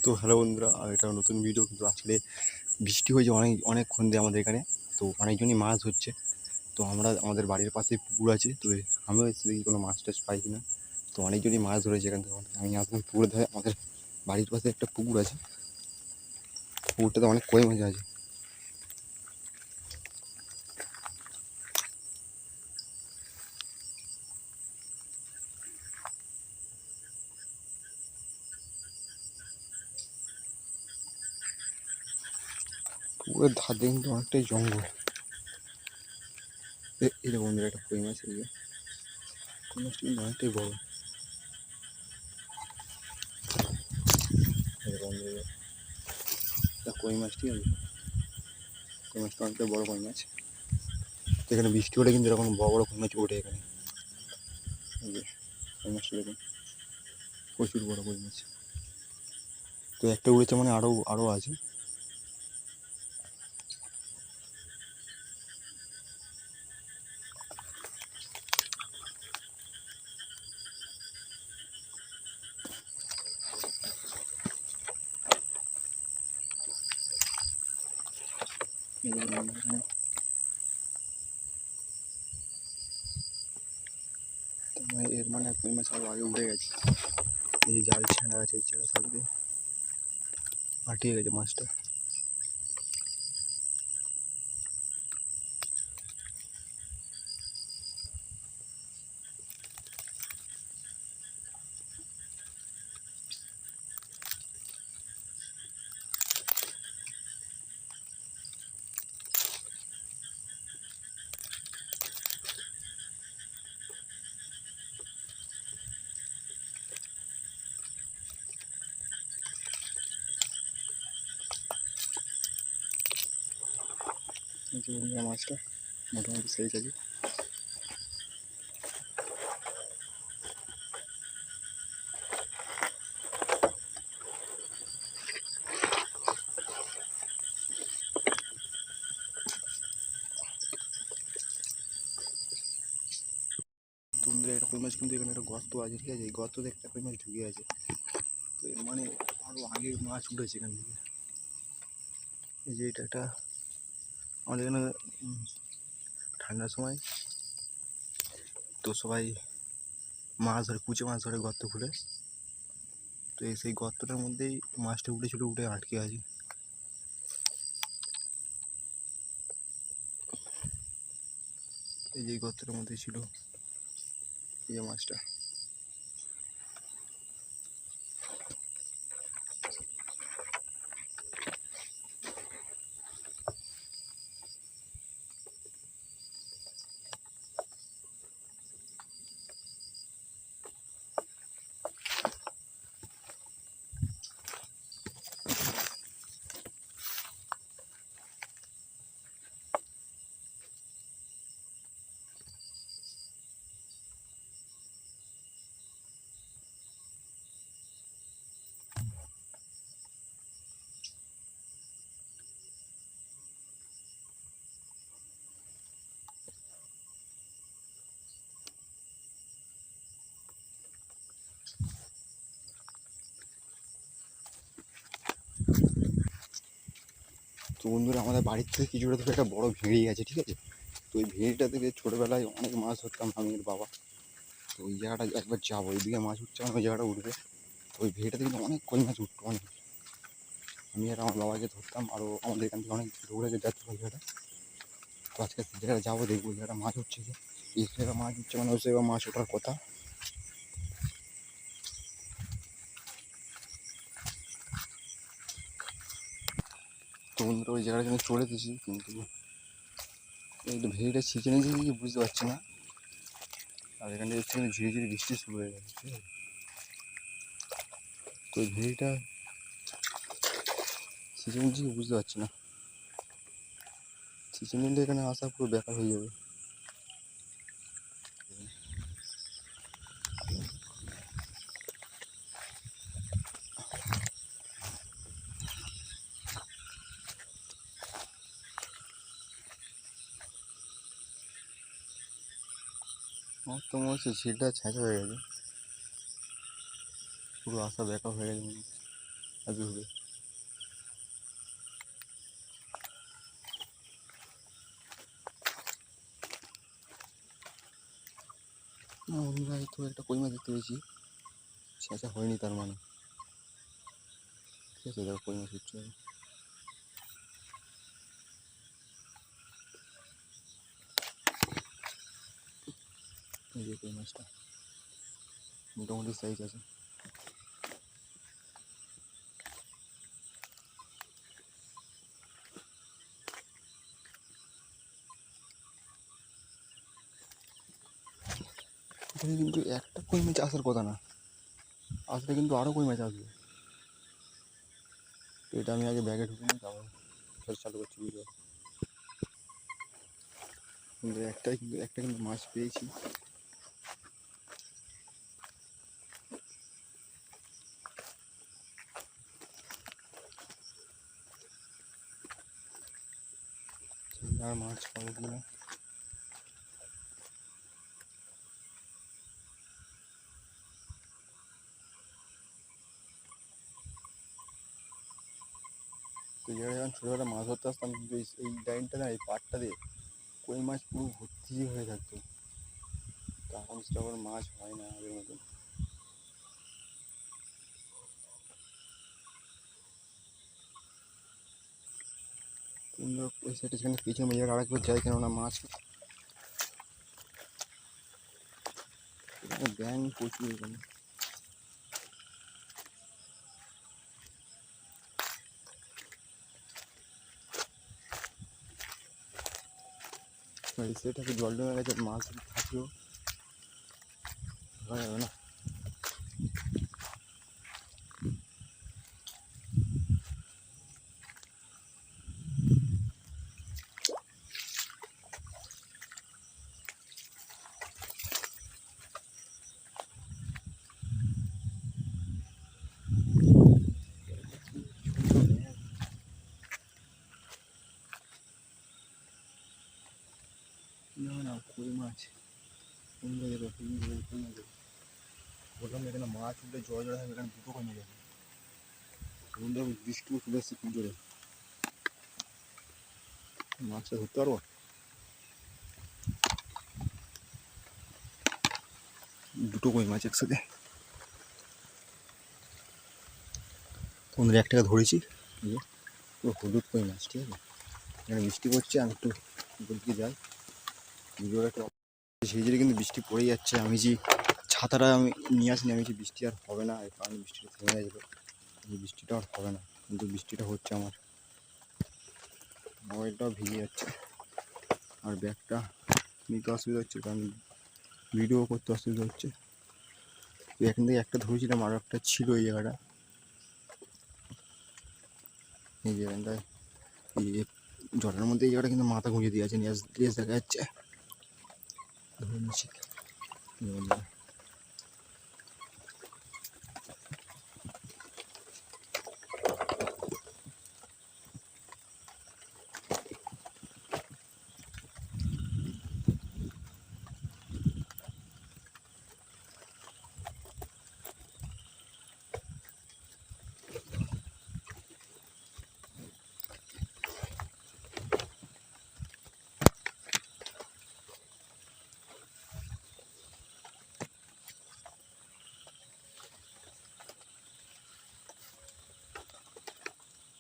তো হ্যালো বন্ধুরা, এটা নতুন ভিডিও। কিন্তু আজকে বৃষ্টি হয়েছে অনেকক্ষণ দিয়ে আমাদের এখানে। তো অনেকজনই মাছ ধরছে। তো আমাদের বাড়ির পাশে পুকুর আছে। তো আমিও এসে দেখি কোনো মাছ টাছ পাই কিনা। তো অনেকজনই মাছ ধরেছে এখান থেকে। আমি আসলাম পুকুরে ধরে। আমাদের বাড়ির পাশে একটা পুকুর আছে, পুকুরটাতে অনেক কই মাছ আছে। পুকুরের ধার দিয়ে কিন্তু অনেকটাই জঙ্গল। এই যে বন্ধুরা, একটা কই মাছ, এই যে কই মাছটা কিন্তু অনেকটাই বড়। কই মাছটি আছে, কই মাছটা অনেকটাই বড় কই মাছ। এখানে বৃষ্টি হলে কিন্তু এরকম বড় বড় কই মাছ ওঠে এখানে। এই যে কই মাছটা দেখুন, প্রচুর বড় কই মাছ। তো একটা উড়েছে, মানে আরও আছে। এর মানে কই মাছ আরও আগে উঠে গেছে। এই যে জাল ছেঁড়া আছে, এই ছেঁড়া থাকবে আটকে গেছে মাছটা। এই যে বন্ধুরা, মাছটা মোটামুটি সাইজ আছে। তো বন্ধুরা, একটা কই মাছ কিন্তু এখানে একটা গর্ত আছে, ঠিক আছে? এই গর্ততে একটা কই মাছ ঢুকে আছে। তো এর মানে আরও আগে মাছ উঠেছে এখান থেকে। এই যে এটা একটা আমাদের এখানে ঠান্ডার সময় তো সবাই মাছ ধরে, কুচে মাছ ধরে গর্ত খুলে। তো সেই গর্তটার মধ্যেই মাছটা উঠে আটকে আছে। এই যে গর্তটার মধ্যে ছিল এই মাছটা। তো বন্ধুরা, আমাদের বাড়ির থেকে কিছুটা থেকে একটা বড় ভেড়ি আছে, ঠিক আছে? তো ওই ভেড়িটা থেকে ছোটোবেলায় অনেক মাছ ধরতাম আমি আর বাবা। তো ওই জায়গাটা একবার যাবো, ওইদিকে মাছ উঠছে, মানে ওই জায়গাটা উঠবে। ওই ভেড়িটাতে কিন্তু অনেক কই মাছ উঠতো, অনেক। আমি আর আমার বাবাকে ধরতাম, আরও আমাদের এখান থেকে অনেক দৌড়ে যেত ওই জায়গাটা। তো আজকে সেই জায়গাটা যাবো, দেখবো ওই জায়গাটা মাছ উঠছে কি। এই জায়গায় মাছ উঠছে মানে ওই জায়গায় মাছ ওঠার কথা। তো বন্ধুরা, ওই জায়গাটা জন্য চলে গেছি, কিন্তু এই ভেড়িটা ছিঁচে নিয়েছি কি বুঝতে পারছি না। আর এখানে হচ্ছে ঝিরি ঝিরি বৃষ্টি শুরু হয়ে গেছে, ঠিক আছে? তো ওই ভেড়িটা ছিঁচে নিয়েছি কি বুঝতে পারছি না। ছিঁচে নিলে এখানে আসা পুরো বেকার হয়ে যাবে। আমার তো মনে হচ্ছে ঝিলটা ছেঁচা হয়ে গেছে, পুরো আসা বেকার হয়ে গেছে মনে হচ্ছে। আসবে হবে। না বন্ধুরা, এই তো একটা কই মাছ দেখতে পেয়েছি। ছেঁচা হয়নি তার মানে, ঠিক আছে। দেখো কই মাছ উঠছে, এই যে কই মাছটা মোটামুটি সাইজ আছে। এখানে কিন্তু একটা কই মাছ আসার কথা না, আসলে কিন্তু আরও কই মাছ আসবে। তো এটা আমি আগে ব্যাগে ঢুকে নিই, তারপর চালু করছি ভিডিও। কিন্তু একটা কিন্তু মাছ পেয়েছি। আর মাছ পাবো কিনা। তো জায়গায় যখন ছোটোবেলা মাছ ধরতে আসতাম, কিন্তু এই লাইনটা না, এই পাড়টা দিয়ে কই মাছ পুরো ভর্তি হয়ে থাকতো। তো এখন সেটা আবার মাছ হয় না আগের মতন। সুন্দর ওই সাইডে সেখানে পিছনে মেয়ের আরেকবার যাই, কেননা মাছ ব্যাং প্রচুর এখানে। সেটাকে জল জমে গেছে, মাছ থাকলেও ধরা যাবে না। না না, কই মাছ সুন্দর যেত, বললাম এখানে মাছ উঠলে জল জড়া থাকবে, এখানে দুটো কমে যাবে। সুন্দর বৃষ্টিও চলে এসছে খুব জোরে, মাছটা ধরতে পারবো। দুটো কই মাছ একসাথে তোমাদের এক টাকা ধরেছি। পুরো হলুদ কই মাছ, ঠিক আছে। এখানে বৃষ্টি পড়ছে, আমি একটু উপর দিকে যাই, ভিডিওটা একটু। সেই জন্য কিন্তু বৃষ্টি পড়ে যাচ্ছে। আমি যে ছাতাটা আমি নিয়ে আসিনি, আমি যে বৃষ্টি আর হবে না, এই কারণে বৃষ্টিটা থেমে গেছিলো। বৃষ্টিটা আর হবে না, কিন্তু বৃষ্টিটা হচ্ছে। আমার মোবাইলটাও ভিজে যাচ্ছে, আর ব্যাগটা নিতে অসুবিধা হচ্ছে, কারণ ভিডিও করতে অসুবিধা হচ্ছে। তো এখান থেকে একটা ধরেছিলাম, আরও একটা ছিল এই জায়গাটা, এই জায়গাটায়, এই জলের মধ্যে এই জায়গাটা কিন্তু মাথা গুঁজে দিয়ে আছে, লেজ দেখা যাচ্ছে। ধরে নিচ্ছি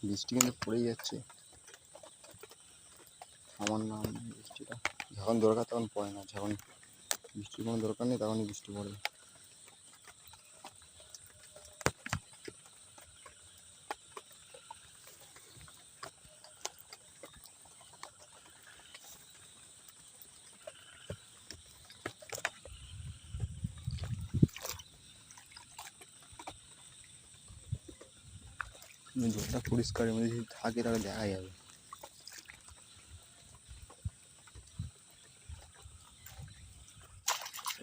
বৃষ্টি কিন্তু পড়েই যাচ্ছে। আমার নাম বৃষ্টিটা যখন দরকার তখন পড়ে না, যখন বৃষ্টির কোনো দরকার নেই তখনই বৃষ্টি পড়ে। জলটা পরিষ্কার, এর মধ্যে যদি থাকে তাহলে দেখা যাবে।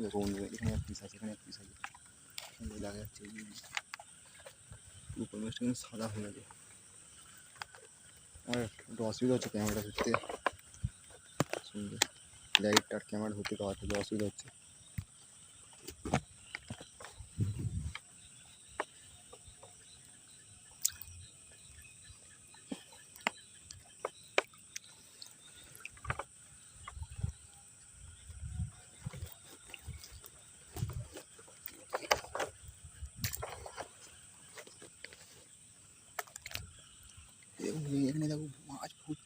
দেখো বন্ধুরা, এখানে এক পিস আছে, এখানে এক পিস আছে, দেখা যাচ্ছে। পুরো পরিবেশটা কিন্তু সাদা হয়ে গেছে। আমার একটু অসুবিধা হচ্ছে ক্যামেরাটা ধরতে, সুন্দর লাইট আর ক্যামেরা ধরতে তো একটু অসুবিধা হচ্ছে।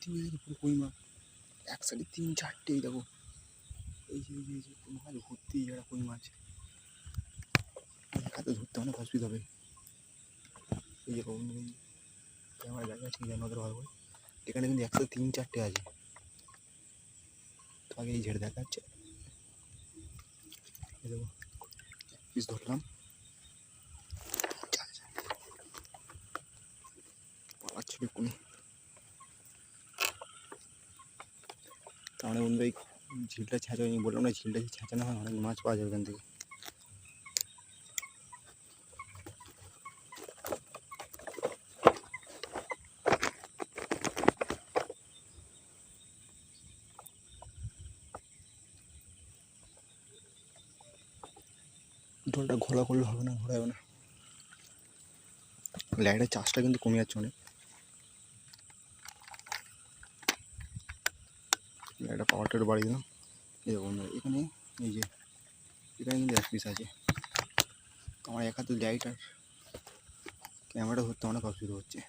ভর্তি হয়ে গেছে পুরো কই মাছ, এক সাইডে 3-4টে, এই দেখো এই যে মাছ ভর্তি এই জায়গা কই মাছ, হাতে ধরতে অনেক অসুবিধা হবে। এই যে ক্যামেরা জায়গা আছে জানো ওদের ভালো করে, এখানে কিন্তু একসাথে 3-4টে আছে। তো আগে এই ঝেড়ে দেখা যাচ্ছে, এই দেখো পিস ধরলাম, পাচ্ছিল কোনি। তাহলে বন্ধু এই ঝিলটা ছেঁচা, আমি বললাম না ঝিলটা ছেঁচানো হয় অনেক মাছ পাওয়া যাবে এখান থেকে। জলটা ঘোলা করলে হবে না, ঘোরাবে না। লাইটের চার্জটা কিন্তু কমে যাচ্ছে অনেক। লাইটের পাওয়ারটা একটু বাড়িয়ে দিলাম। এই বন্ধু এখানে এই যে এখানে কিন্তু এক পিস আছে। আমার এক হাতে লাইট আর ক্যামেরা ধরতে অনেক অসুবিধা হচ্ছে,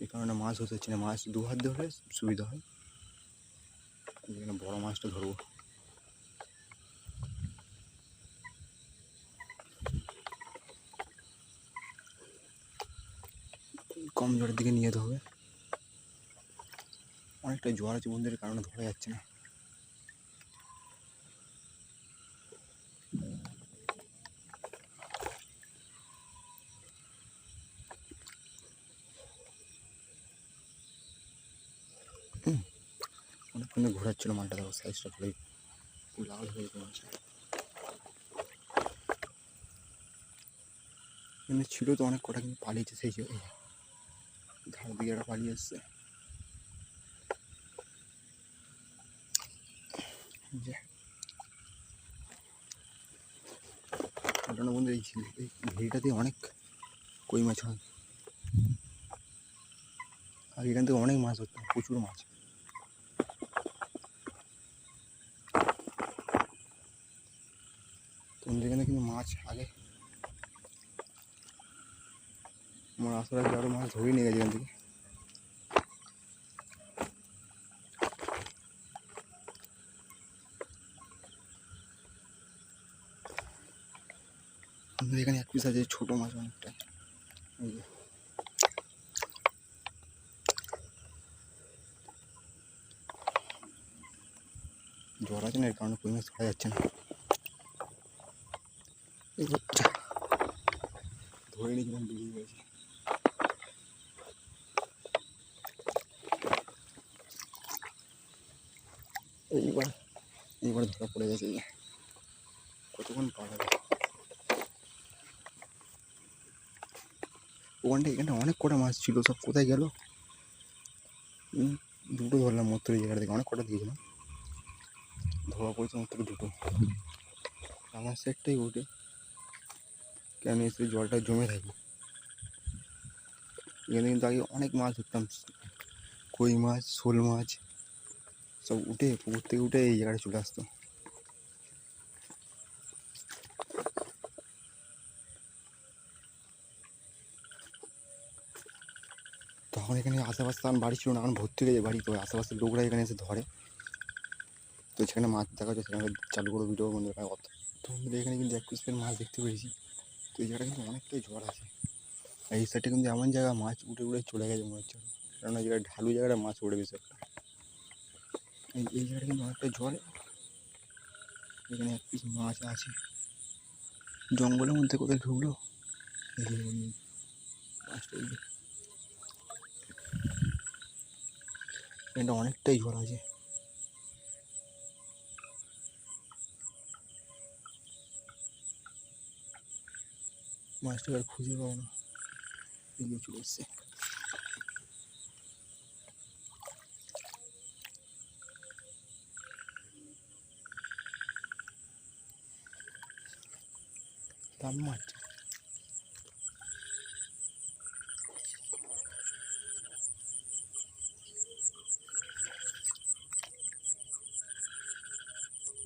এই কারণে মাছ ধরতে হচ্ছে না। মাছ দু হাত ধরলে সুবিধা হয়। এখানে বড় মাছটা ধরবো। কম জলের দিকে নিয়ে যেতে হবে, অনেকটা জোয়ার আছে বন্ধুদের কারণে ধরা যাচ্ছে না। অনেকক্ষণ ঘোরাচ্ছিল মালটা, দেখো সাইজটা ভালোই লাল হয়ে যেত মাছটা। এমনি ছিল তো অনেক কটা, কিন্তু পালিয়েছে সেই যে ধার দিকে একটা পালিয়ে এসছে। যে ঘটনা বন্ধু এই ভেড়িটাতে অনেক কই মাছ হয়, আর এখান থেকে অনেক মাছ ধরতাম, প্রচুর মাছ। তোমাদের এখানে কিন্তু মাছ আগে আমার আশেপাশে আরও মাছ ধরে নিয়ে গেছে এখান থেকে। আমাদের এখানে এক পিস আছে ছোটো মাছ অনেকটাই। এই যে জ্বর আছে না, এর কারণে কই মাছ ধরা যাচ্ছে না। এই ধরে নিয়েছিলাম, বেরিয়ে গেছে। এইবার ধরা পড়ে গেছে। কতক্ষণ পালাবে ওখানটা, এখানটা অনেক কটা মাছ ছিল, সব কোথায় গেল? দুটো ধরলাম মাত্র এই জায়গা থেকে, অনেক কটা দিয়েছিলাম, ধরা পড়েছে মাত্র দুটো। আমার সেটটাই ওঠে কেন, এসে জলটা জমে থাকে। এখানে কিন্তু আগে অনেক মাছ ধরতাম, কই মাছ, শোল মাছ সব উঠে পুকুর থেকে উঠে এই জায়গায় চলে আসতো। তখন এখানে আশেপাশে তখন বাড়ি ছিল না, এখন ভর্তি হয়ে যায় বাড়ি, তো আশেপাশের লোকরা এখানে এসে ধরে। তো সেখানে মাছ দেখা যাচ্ছে, সেখানে চালু করে ভিডিও বন্ধু কথা। তো আমাদের এখানে কিন্তু এক পিস মাছ দেখতে পেয়েছি। তো এই জায়গাটা কিন্তু অনেকটাই ঝড় আছে, এই সাইডে কিন্তু এমন জায়গা মাছ উঠে উঠে চলে গেছে মনে হচ্ছে, কারণ এই জায়গায় ঢালু জায়গাটা মাছ উঠে বেশি একটা। এই জায়গাটা কিন্তু অনেকটাই ঝড়ে, এখানে এক পিস মাছ আছে। জঙ্গলের মধ্যে কোথায় ঢুকলো মাছটা, এই যে এটা অনেকটাই ঝড় আছে। মাছটা আর খুঁজে পাবো না, এগিয়ে চলে এসছে। দাম মাছ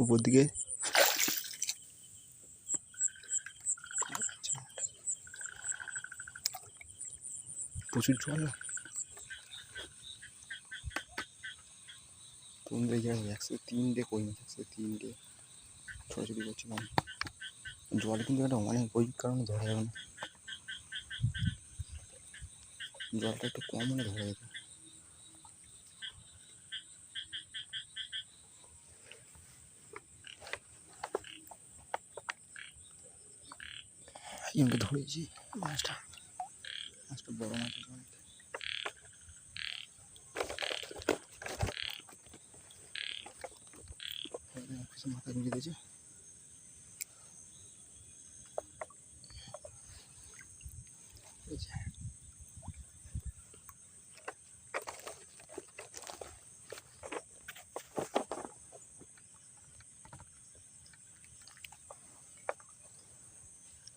উপর দিকে প্রচুর জল। তোমাদের এই জায়গায় 103টে কই মাছ, 103টে ছোটাছুটি করছিলাম। জল কিন্তু একটা অনেক, ওই কারণে ধরা যাবে না, জলটা একটু কম হলে ধরা যেত। কিন্তু ধরেছি মাছটা, মাছটা বড় মাছ আছে অনেক। মাথা গুঁজে দিয়েছে।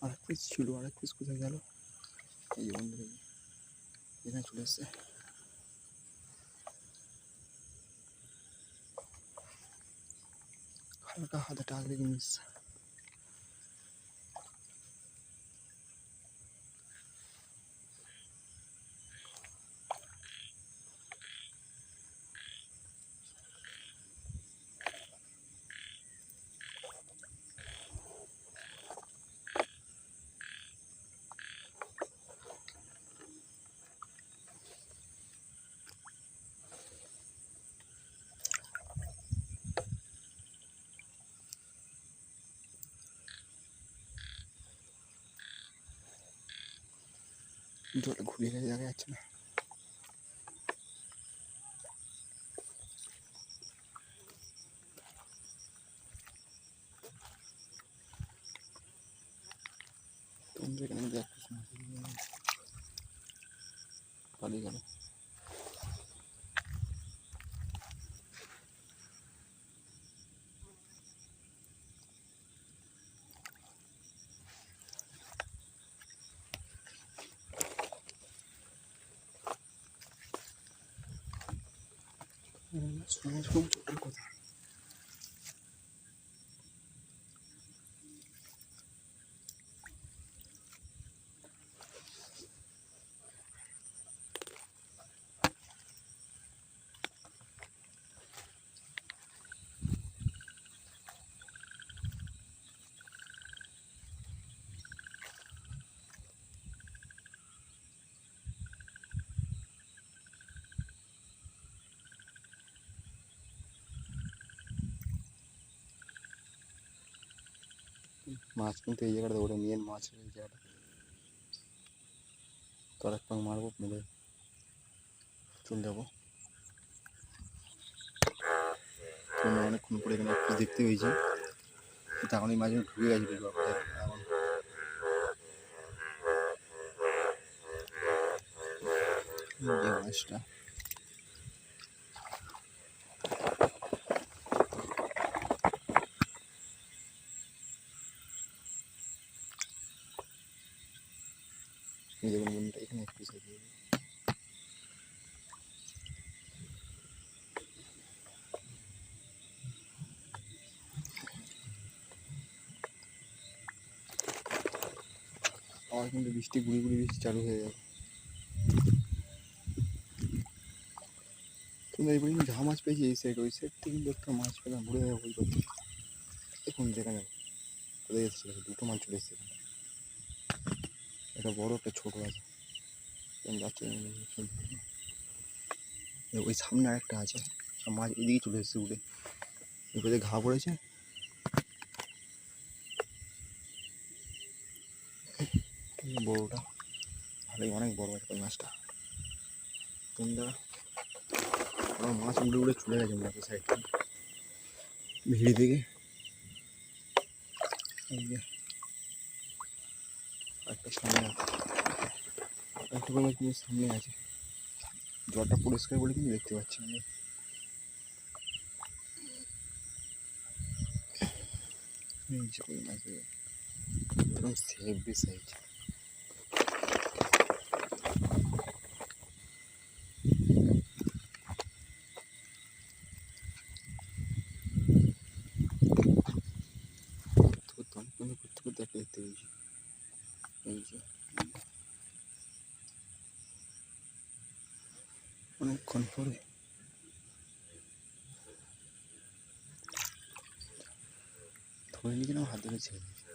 আরেক পিস ছিল, আরেক পিস কোথায় গেল? এই যে বন্ধুরা এখানে চলে এসছে। হালকা হাতে টাকলে কি মিস। জলে ঘুরে গেছে, দেখা যাচ্ছে না। তোমাদের এখানে দেখ পালিয়ে গেল। সময় খুব ছোটোর কথা। মাছ কিন্তু এই জায়গাটা ওটা মেন মাছ, এই জায়গাটা তো আর একটা মারবো, মেরে চলে যাবো। অনেকক্ষণ পরে এখানে একটু দেখতে পেয়েছি, তখন এই মাঝে ঢুকে গেছিল এখন মাছটা দেখুন বন্ধুটা এখানে একটু সাইডে আবার কিন্তু বৃষ্টি গুড়ি গুড়ি বৃষ্টি চালু হয়ে যাবে। কিন্তু এইবার কিন্তু ঝা মাছ পেয়েছি এই সাইড, ওই সাইড থেকে কিন্তু একটা মাছ পেলাম, ঘুরে যাবে ওই করতে। দেখুন যেখানে চলে এসেছে, দুটো মাছ চলে এসেছে, একটা বড় একটা ছোটো আছে। ওই সামনে আরেকটা আছে, সব মাছ এদিকে চলে এসেছে উঠে, এবারে ঘা পড়েছে। বড়োটা ভালোই, অনেক বড় একটা মাছটা। তোমরা আমার মাছ উড়ে উড়ে চলে গেছে মাছের সাইড থেকে, ভিড়ি থেকে। একটা সামনে আছে, একটা করে মাছ কিন্তু সামনে আছে, জলটা পরিষ্কার বলে কিন্তু দেখতে পাচ্ছি আমি। একদম সেভি সাইজ। করতে করতে একটা দেখতে পেয়েছি, এই যে অনেকক্ষণ পরে ধরে নিয়ে কিনা হাত ধরে ছেড়ে দিয়েছে।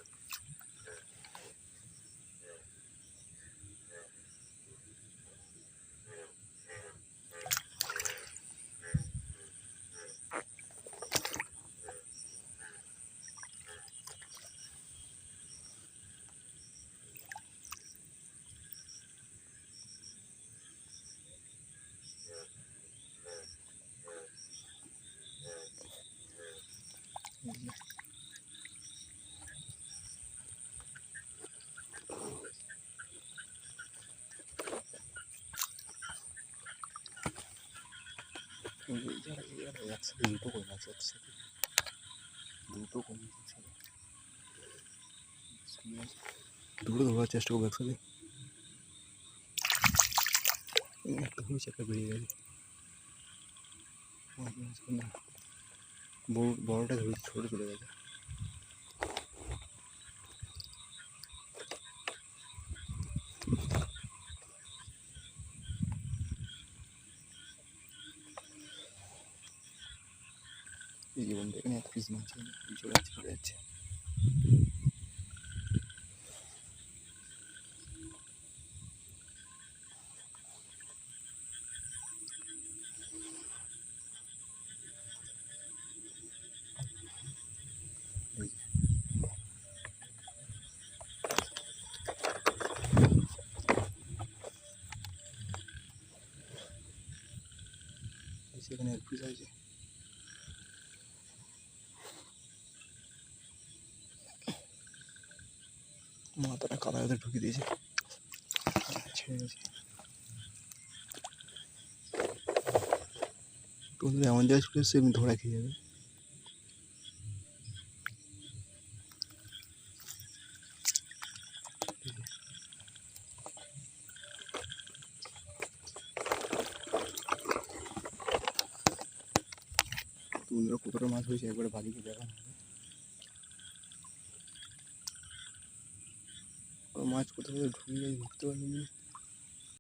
একসাথে দুটো কই মাছ একসাথে দুটো কই মাছ একসাথে দুটো ধরার চেষ্টা করবো একসাথে। একটা হয়েছে, একটা বেরিয়ে গেছে। না, বড়টা ধরেছি, ছোট চলে গেছে। এই জীবন এখানে এত পিস মাছ চলে যাচ্ছে। সেখানে এক পিস আছে। মাথাটা কাদা কাদা ঢুকিয়ে দিয়েছে, ছেড়ে গেছে। তোদের এমন জায়গায় ছুটে এসছে এমনি ধরা খেয়ে যাবে। তোদের কতটা মাছ হয়েছে একবারে বাড়িতে দেখানো হবে। মাছ কোথাও ঢুকে গেছে, ঢুকতে পারিনি।